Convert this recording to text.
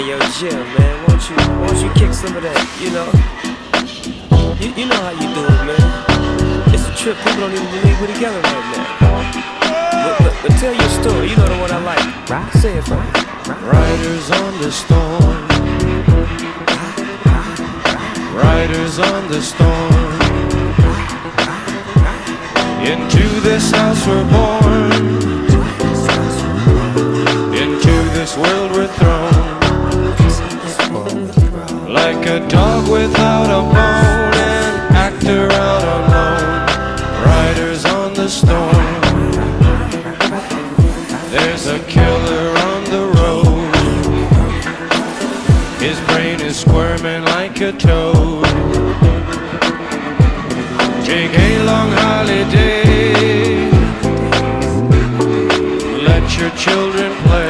yo, Jim, man, won't you kick some of that, you know? You know how you do it, man. It's a trip, people don't even believe we're together right now. But tell your story, you know the one I like. Right? Say it for me. Riders on the storm. Riders on the storm. Into this house we're born. Into this world we're thrown. Like a dog without a bone, an actor out alone. Riders on the storm. There's a killer on the road. His brain is squirming like a toad. Take a long holiday. Let your children play.